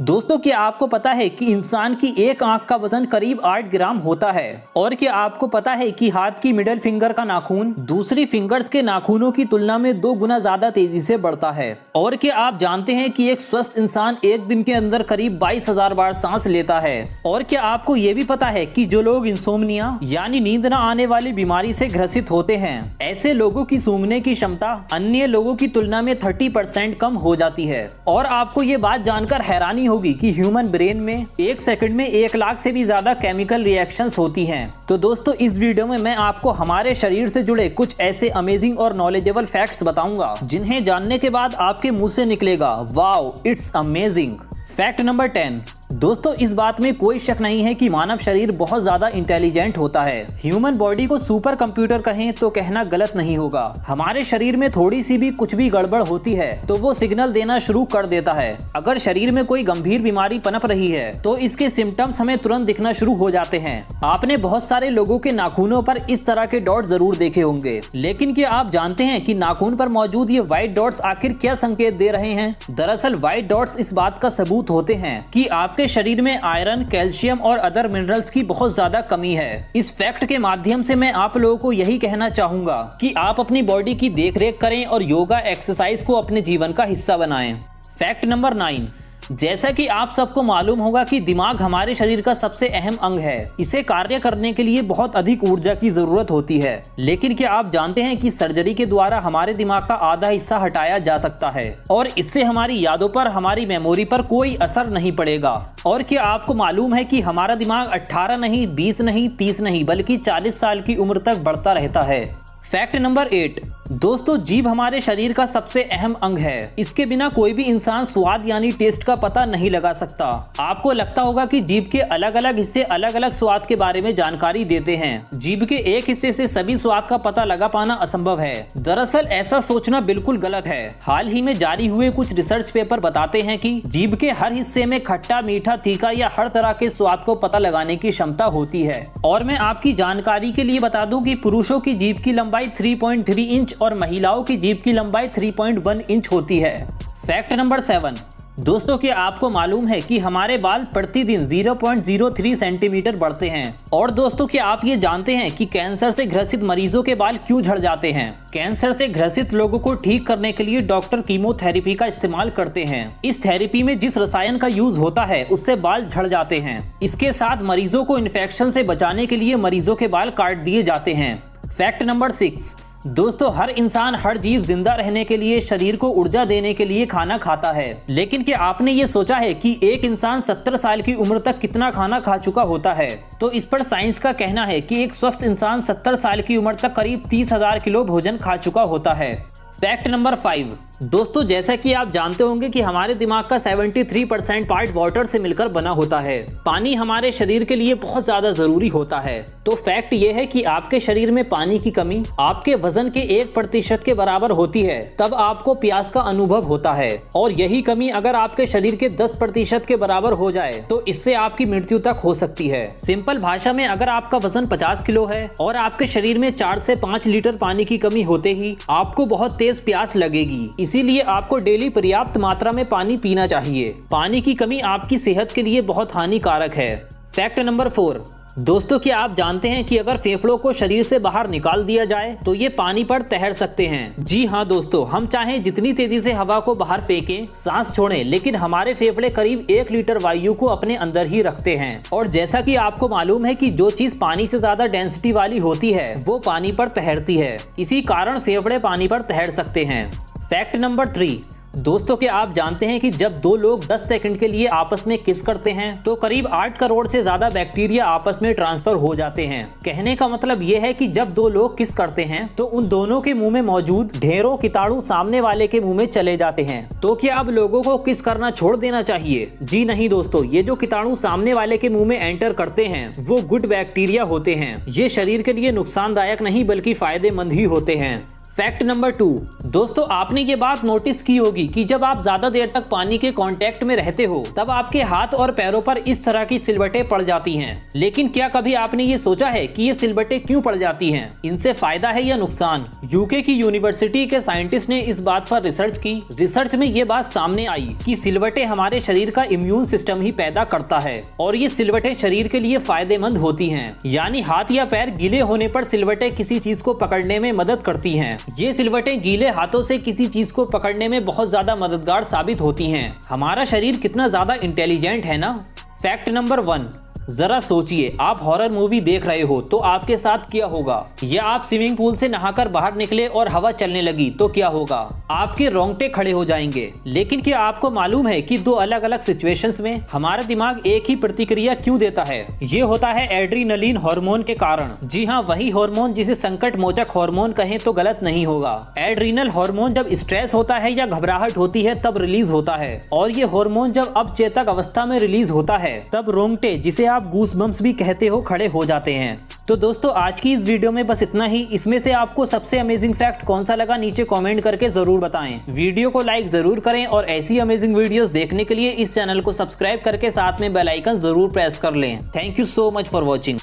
दोस्तों क्या आपको पता है कि इंसान की एक आंख का वजन करीब 8 ग्राम होता है। और क्या आपको पता है कि हाथ की मिडिल फिंगर का नाखून दूसरी फिंगर्स के नाखूनों की तुलना में 2 गुना ज्यादा तेजी से बढ़ता है। और क्या आप जानते हैं कि एक स्वस्थ इंसान एक दिन के अंदर करीब 22,000 बार सांस लेता है। और क्या आपको ये भी पता है कि जो लोग इंसोम्निया यानी नींद न आने वाली बीमारी से ग्रसित होते हैं, ऐसे लोगों की सूंघने की क्षमता अन्य लोगों की तुलना में 30% कम हो जाती है। और आपको ये बात जानकर हैरानी होगी कि ह्यूमन ब्रेन में एक सेकंड में 1 लाख से भी ज्यादा केमिकल रिएक्शंस होती हैं। तो दोस्तों इस वीडियो में मैं आपको हमारे शरीर से जुड़े कुछ ऐसे अमेजिंग और नॉलेजेबल फैक्ट्स बताऊंगा जिन्हें जानने के बाद आपके मुंह से निकलेगा wow it's amazing. Fact number 10। दोस्तों इस बात में कोई शक नहीं है कि मानव शरीर बहुत ज्यादा इंटेलिजेंट होता है। ह्यूमन बॉडी को सुपर कंप्यूटर कहें तो कहना गलत नहीं होगा। हमारे शरीर में थोड़ी सी भी कुछ भी गड़बड़ होती है तो वो सिग्नल देना शुरू कर देता है। अगर शरीर में कोई गंभीर बीमारी पनप रही है तो इसके सिम्टम्स हमें तुरंत दिखना शुरू हो जाते हैं। आपने बहुत सारे लोगों के नाखूनों पर इस तरह के डॉट जरूर देखे होंगे, लेकिन क्या आप जानते हैं कि नाखून पर मौजूद ये व्हाइट डॉट्स आखिर क्या संकेत दे रहे हैं? दरअसल व्हाइट डॉट्स इस बात का सबूत होते हैं कि आपके शरीर में आयरन, कैल्शियम और अदर मिनरल्स की बहुत ज्यादा कमी है। इस फैक्ट के माध्यम से मैं आप लोगों को यही कहना चाहूंगा कि आप अपनी बॉडी की देखरेख करें और योगा एक्सरसाइज को अपने जीवन का हिस्सा बनाएं। Fact number 9। जैसा कि आप सबको मालूम होगा कि दिमाग हमारे शरीर का सबसे अहम अंग है। इसे कार्य करने के लिए बहुत अधिक ऊर्जा की जरूरत होती है। लेकिन क्या आप जानते हैं कि सर्जरी के द्वारा हमारे दिमाग का आधा हिस्सा हटाया जा सकता है और इससे हमारी यादों पर, हमारी मेमोरी पर कोई असर नहीं पड़ेगा। और क्या आपको मालूम है कि हमारा दिमाग 18 नहीं, 20 नहीं, 30 नहीं बल्कि 40 साल की उम्र तक बढ़ता रहता है। Fact number 8। दोस्तों जीभ हमारे शरीर का सबसे अहम अंग है। इसके बिना कोई भी इंसान स्वाद यानी टेस्ट का पता नहीं लगा सकता। आपको लगता होगा कि जीभ के अलग अलग हिस्से अलग अलग स्वाद के बारे में जानकारी देते हैं। जीभ के एक हिस्से से सभी स्वाद का पता लगा पाना असंभव है। दरअसल ऐसा सोचना बिल्कुल गलत है। हाल ही में जारी हुए कुछ रिसर्च पेपर बताते हैं कि जीभ के हर हिस्से में खट्टा, मीठा, तीखा या हर तरह के स्वाद को पता लगाने की क्षमता होती है। और मैं आपकी जानकारी के लिए बता दूं कि पुरुषों की जीभ की लंबाई 3.3 इंच और महिलाओं की जीभ की लंबाई 3.1 इंच होती है। Fact number 7। दोस्तों क्या आपको मालूम है कि हमारे बाल प्रतिदिन 0.03 सेंटीमीटर बढ़ते हैं? और दोस्तों क्या आप ये जानते हैं कि कैंसर से ग्रसित मरीजों के बाल क्यों झड़ जाते हैं? कैंसर से ग्रसित लोगों को ठीक करने के लिए डॉक्टर कीमोथेरेपी का इस्तेमाल करते हैं। इस थेरेपी में जिस रसायन का यूज होता है उससे बाल झड़ जाते हैं। इसके साथ मरीजों को इन्फेक्शन से बचाने के लिए मरीजों के बाल काट दिए जाते हैं। Fact number 6। दोस्तों हर इंसान, हर जीव जिंदा रहने के लिए, शरीर को ऊर्जा देने के लिए खाना खाता है। लेकिन क्या आपने ये सोचा है कि एक इंसान 70 साल की उम्र तक कितना खाना खा चुका होता है? तो इस पर साइंस का कहना है कि एक स्वस्थ इंसान 70 साल की उम्र तक करीब 30,000 किलो भोजन खा चुका होता है। Fact number 5। दोस्तों जैसा कि आप जानते होंगे कि हमारे दिमाग का 73% पार्ट वाटर से मिलकर बना होता है। पानी हमारे शरीर के लिए बहुत ज्यादा जरूरी होता है। तो फैक्ट ये है कि आपके शरीर में पानी की कमी आपके वजन के 1% के बराबर होती है, तब आपको प्यास का अनुभव होता है। और यही कमी अगर आपके शरीर के 10% के बराबर हो जाए तो इससे आपकी मृत्यु तक हो सकती है। सिंपल भाषा में अगर आपका वजन 50 किलो है और आपके शरीर में 4 से 5 लीटर पानी की कमी होते ही आपको बहुत तेज प्यास लगेगी। इसीलिए आपको डेली पर्याप्त मात्रा में पानी पीना चाहिए। पानी की कमी आपकी सेहत के लिए बहुत हानिकारक है। Fact number 4। दोस्तों क्या आप जानते हैं कि अगर फेफड़ों को शरीर से बाहर निकाल दिया जाए तो ये पानी पर तैर सकते हैं? जी हाँ दोस्तों, हम चाहे जितनी तेजी से हवा को बाहर फेंकें, सांस छोड़ें, लेकिन हमारे फेफड़े करीब 1 लीटर वायु को अपने अंदर ही रखते हैं। और जैसा कि आपको मालूम है कि जो चीज पानी से ज्यादा डेंसिटी वाली होती है वो पानी पर तैरती है। इसी कारण फेफड़े पानी पर तैर सकते हैं। Fact number 3। दोस्तों क्या आप जानते हैं कि जब 2 लोग 10 सेकंड के लिए आपस में किस करते हैं तो करीब 8 करोड़ से ज्यादा बैक्टीरिया आपस में ट्रांसफर हो जाते हैं। कहने का मतलब ये है कि जब 2 लोग किस करते हैं तो उन दोनों के मुंह में मौजूद ढेरों कीटाणु सामने वाले के मुंह में चले जाते हैं। तो क्या अब लोगों को किस करना छोड़ देना चाहिए? जी नहीं दोस्तों, ये जो कीटाणु सामने वाले के मुंह में एंटर करते हैं वो गुड बैक्टीरिया होते हैं। ये शरीर के लिए नुकसानदायक नहीं बल्कि फायदेमंद ही होते हैं। फैक्ट नंबर 2, दोस्तों आपने ये बात नोटिस की होगी कि जब आप ज्यादा देर तक पानी के कांटेक्ट में रहते हो तब आपके हाथ और पैरों पर इस तरह की सिलवटें पड़ जाती हैं। लेकिन क्या कभी आपने ये सोचा है कि ये सिलवटें क्यों पड़ जाती हैं? इनसे फायदा है या नुकसान? यूके की यूनिवर्सिटी के साइंटिस्ट ने इस बात पर रिसर्च की। रिसर्च में ये बात सामने आई कि सिलवटें हमारे शरीर का इम्यून सिस्टम ही पैदा करता है और ये सिलवटें शरीर के लिए फायदेमंद होती हैं। यानी हाथ या पैर गीले होने पर सिलवटें किसी चीज को पकड़ने में मदद करती हैं। ये सिलवटें गीले हाथों से किसी चीज को पकड़ने में बहुत ज्यादा मददगार साबित होती हैं। हमारा शरीर कितना ज्यादा इंटेलिजेंट है ना। फैक्ट नंबर 1, जरा सोचिए, आप हॉरर मूवी देख रहे हो तो आपके साथ क्या होगा? या आप स्विमिंग पूल से नहाकर बाहर निकले और हवा चलने लगी तो क्या होगा? आपके रोंगटे खड़े हो जाएंगे। लेकिन क्या आपको मालूम है कि दो अलग अलग सिचुएशंस में हमारा दिमाग एक ही प्रतिक्रिया क्यों देता है? ये होता है एड्रीनलिन हार्मोन के कारण। जी हाँ, वही हार्मोन जिसे संकट मोचक हार्मोन कहें तो गलत नहीं होगा। एड्रीनल हार्मोन जब स्ट्रेस होता है या घबराहट होती है तब रिलीज होता है, और ये हार्मोन जब अवचेतक अवस्था में रिलीज होता है तब रोंगटे, जिसे आप गूज़बम्प्स भी कहते हो, खड़े हो जाते हैं। तो दोस्तों आज की इस वीडियो में बस इतना ही। इसमें से आपको सबसे अमेजिंग फैक्ट कौन सा लगा नीचे कमेंट करके जरूर बताएं। वीडियो को लाइक जरूर करें और ऐसी अमेजिंग वीडियोस देखने के लिए इस चैनल को सब्सक्राइब करके साथ में बेल आइकन जरूर प्रेस कर लें। Thank you so much for watching.